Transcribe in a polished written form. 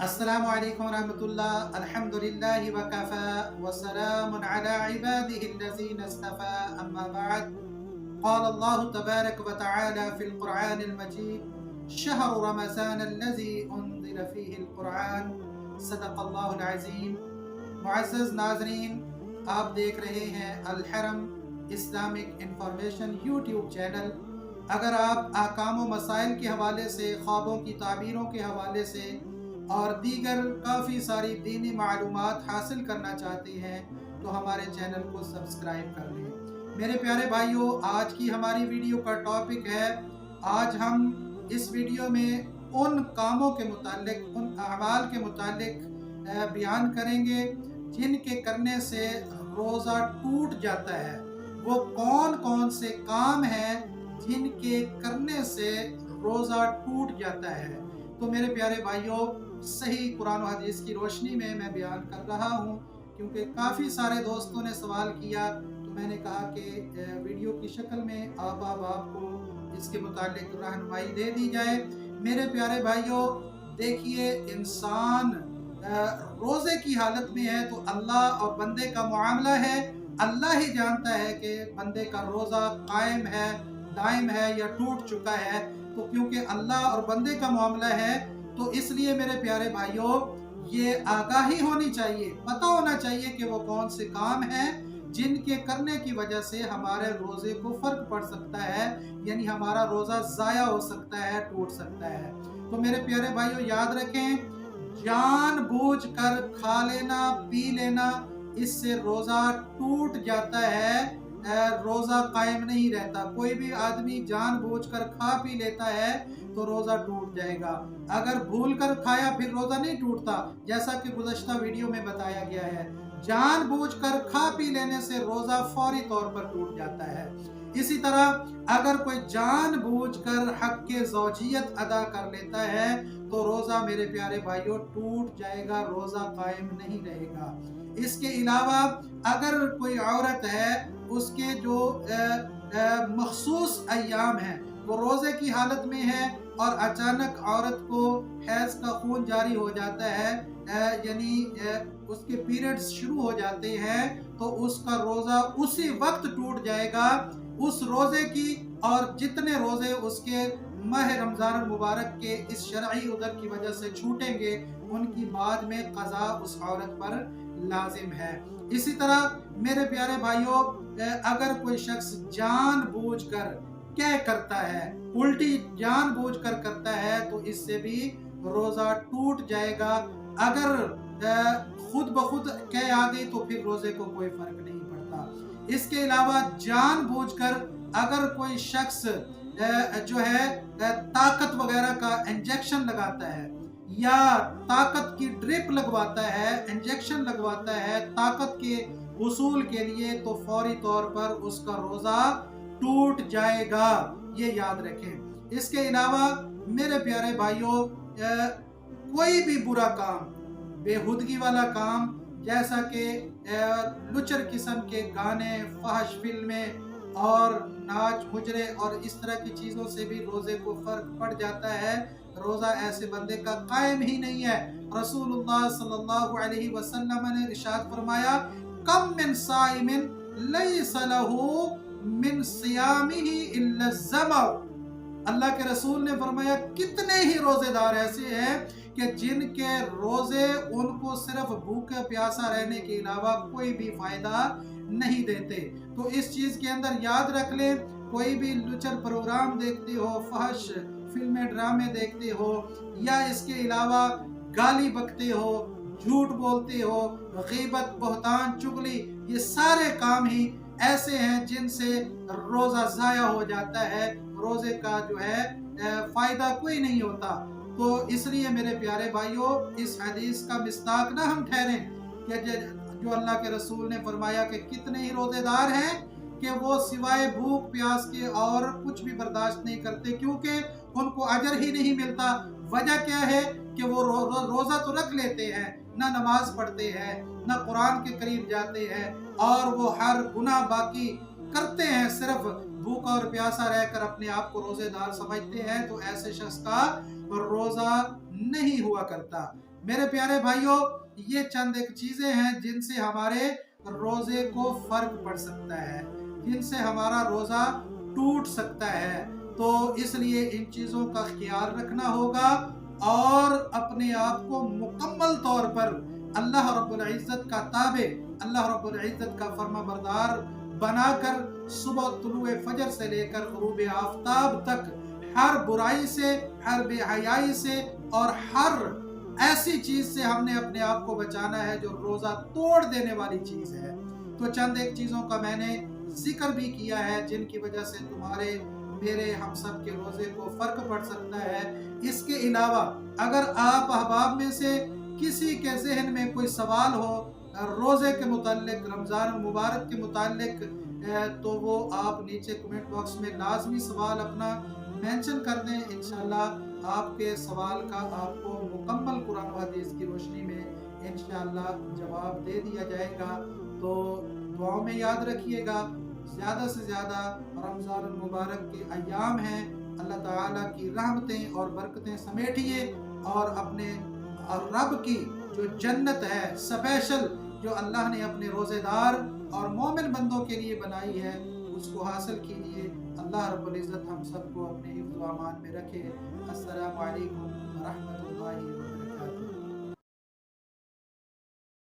السلام علیکم ورحمۃ اللہ، الحمدللہ وکفی وسلام علی عباده الذین اصطفی، اما بعد، قال اللہ تبارک وتعالی فی القرآن المجید شہر رمضان الذی انزل فیہ القرآن، صدق اللہ العظیم۔ معزز ناظرین، آپ دیکھ رہے ہیں الحرم اسلامک انفارمیشن یوٹیوب چینل۔ اگر آپ احکام و مسائل کے حوالے سے، خوابوں کی تعبیروں کے حوالے سے اور دیگر کافی ساری دینی معلومات حاصل کرنا چاہتے ہیں تو ہمارے چینل کو سبسکرائب کر لیں۔ میرے پیارے بھائیوں، آج کی ہماری ویڈیو کا ٹاپک ہے، آج ہم اس ویڈیو میں ان کاموں کے متعلق، ان اعمال کے متعلق بیان کریں گے جن کے کرنے سے روزہ ٹوٹ جاتا ہے۔ وہ کون کون سے کام ہیں جن کے کرنے سے روزہ ٹوٹ جاتا ہے؟ تو میرے پیارے بھائیوں، صحیح قرآن و حدیث کی روشنی میں بیان کر رہا ہوں، کیونکہ کافی سارے دوستوں نے سوال کیا تو میں نے کہا کہ ویڈیو کی شکل میں آپ کو اس کے متعلق رہنمائی دے دی جائے۔ میرے پیارے بھائیوں، دیکھیے، انسان روزے کی حالت میں ہے تو اللہ اور بندے کا معاملہ ہے، اللہ ہی جانتا ہے کہ بندے کا روزہ قائم ہے، دائم ہے یا ٹوٹ چکا ہے۔ تو کیونکہ اللہ اور بندے کا معاملہ ہے تو اس لیے میرے پیارے بھائیوں، یہ آگاہی ہونی چاہیے، پتہ ہونا چاہیے کہ وہ کون سے کام ہیں جن کے کرنے کی وجہ سے ہمارے روزے کو فرق پڑ سکتا ہے، یعنی ہمارا روزہ ضائع ہو سکتا ہے، ٹوٹ سکتا ہے۔ تو میرے پیارے بھائیوں، یاد رکھیں، جان بوجھ کر کھا لینا، پی لینا، اس سے روزہ ٹوٹ جاتا ہے، روزہ قائم نہیں رہتا۔ کوئی بھی آدمی جان بوجھ کر کھا پی لیتا ہے تو روزہ ٹوٹ جائے گا۔ اگر بھول کر کھایا پھر روزہ نہیں ٹوٹتا، جیسا کہ گزشتہ ویڈیو میں بتایا گیا ہے۔ جان بوجھ کر کھا پی لینے سے روزہ فوری طور پر ٹوٹ جاتا ہے۔ اسی طرح اگر کوئی جان بوجھ کر حق کے زوجیت ادا کر لیتا ہے تو روزہ میرے پیارے بھائیوں ٹوٹ جائے گا، روزہ قائم نہیں رہے گا۔ اس کے علاوہ اگر کوئی عورت ہے، اس کے جو مخصوص ایام ہیں، وہ روزے کی حالت میں ہے اور اچانک عورت کو حیض کا خون جاری ہو جاتا ہے، یعنی اس کے پیریڈز شروع ہو جاتے ہیں، تو اس کا روزہ اسی وقت ٹوٹ جائے گا۔ اس روزے کی اور جتنے روزے اس کے ماہ رمضان المبارک کے اس شرعی عذر کی وجہ سے چھوٹیں گے، ان کی بعد میں قضا اس عورت پر لازم ہے۔ اسی طرح میرے پیارے بھائیوں، اگر کوئی شخص جان بوجھ کر کیا کرتا ہے، الٹی جان بوجھ کر کرتا ہے، تو اس سے بھی روزہ ٹوٹ جائے گا۔ اگر خود بخود کہہ آ گئی تو پھر روزے کو کوئی فرق نہیں پڑتا۔ اس کے علاوہ جان بوجھ کر اگر کوئی شخص جو ہے طاقت وغیرہ کا انجیکشن لگاتا ہے یا طاقت کی ڈرپ لگواتا ہے، انجیکشن لگواتا ہے طاقت کے حصول کے لیے، تو فوری طور پر اس کا روزہ ٹوٹ جائے گا، یہ یاد رکھیں۔ اس کے علاوہ میرے پیارے بھائیوں، کوئی بھی برا کام، بےہودگی والا کام، جیسا کہ لچر قسم کے گانے، فحش فلمیں اور ناچ مجرے اور اس طرح کی چیزوں سے بھی روزے کو فرق پڑ جاتا ہے، روزہ ایسے بندے کا قائم ہی نہیں ہے۔ رسول اللہ صلی اللہ علیہ وسلم نے ارشاد فرمایا، کم من صائم لیس لہ من صیامہ الا الظمأ۔ اللہ کے رسول نے فرمایا، کتنے ہی روزے دار ایسے ہیں کہ جن کے روزے ان کو صرف بھوکا پیاسا رہنے کے علاوہ کوئی بھی فائدہ نہیں دیتے۔ تو اس چیز کے اندر یاد رکھ لیں، کوئی بھی لچر پروگرام دیکھتے ہو، فحش فلمیں ڈرامے دیکھتے ہو، یا اس کے علاوہ گالی بکتے ہو، جھوٹ بولتے ہو، غیبت، بہتان، چغلی، یہ سارے کام ہی ایسے ہیں جن سے روزہ ضائع ہو جاتا ہے، روزے کا جو ہے فائدہ کوئی نہیں ہوتا۔ تو اس لیے میرے پیارے بھائیوں، اس حدیث کا مصداق نہ ہم ٹھہریں کہ جو اللہ کے رسول نے فرمایا کہ کتنے ہی روزے دار ہیں کہ وہ سوائے بھوک پیاس کے اور کچھ بھی برداشت نہیں کرتے، کیونکہ ان کو اجر ہی نہیں ملتا۔ وجہ کیا ہے کہ وہ روزہ تو رکھ لیتے ہیں، نہ نماز پڑھتے ہیں، نہ قرآن کے قریب جاتے ہیں، اور وہ ہر گناہ باقی کرتے ہیں صرف بھوکا اور پیاسا رہ کر اپنے آپ کو روزے دار سمجھتے ہیں تو ایسے شخص کا روزہ نہیں ہوا کرتا۔ میرے پیارے بھائیوں، یہ چند ایک چیزیں ہیں جن سے ہمارے روزے کو فرق پڑ سکتا ہے، جن سے ہمارا روزہ ٹوٹ سکتا ہے۔ تو اس لیے ان چیزوں کا خیال رکھنا ہوگا اور اپنے آپ کو مکمل طور پر اللہ رب العزت کا تابع، اللہ رب العزت کا فرما بردار بنا کر صبح طلوع فجر سے لے کر غروب آفتاب تک ہر برائی سے، ہر بے حیائی سے اور ہر ایسی چیز سے ہم نے اپنے آپ کو بچانا ہے جو روزہ توڑ دینے والی چیز ہے۔ تو چند ایک چیزوں کا میں نے ذکر بھی کیا ہے جن کی وجہ سے تمہارے میرے ہم سب کے روزے کو فرق پڑ سکتا ہے۔ اس کے علاوہ اگر آپ احباب میں سے کسی کے ذہن میں کوئی سوال ہو روزے کے متعلق، رمضان المبارک کے متعلق، تو وہ آپ نیچے کمنٹ باکس میں لازمی سوال اپنا مینشن کر دیں۔ انشاءاللہ آپ کے سوال کا آپ کو مکمل قرآن و حدیث کی روشنی میں انشاءاللہ جواب دے دیا جائے گا۔ تو دعاؤں میں یاد رکھیے گا، زیادہ سے زیادہ رمضان المبارک کے ایام ہیں، اللہ تعالیٰ کی رحمتیں اور برکتیں سمیٹیے اور اپنے رب کی جو جنت ہے اسپیشل جو اللہ نے اپنے روزے دار اور مومن بندوں کے لیے بنائی ہے اس کو حاصل کیجیے۔ اللہ رب العزت ہم سب کو اپنے حفظ و امان میں رکھے۔ السلام علیکم ورحمۃ اللہ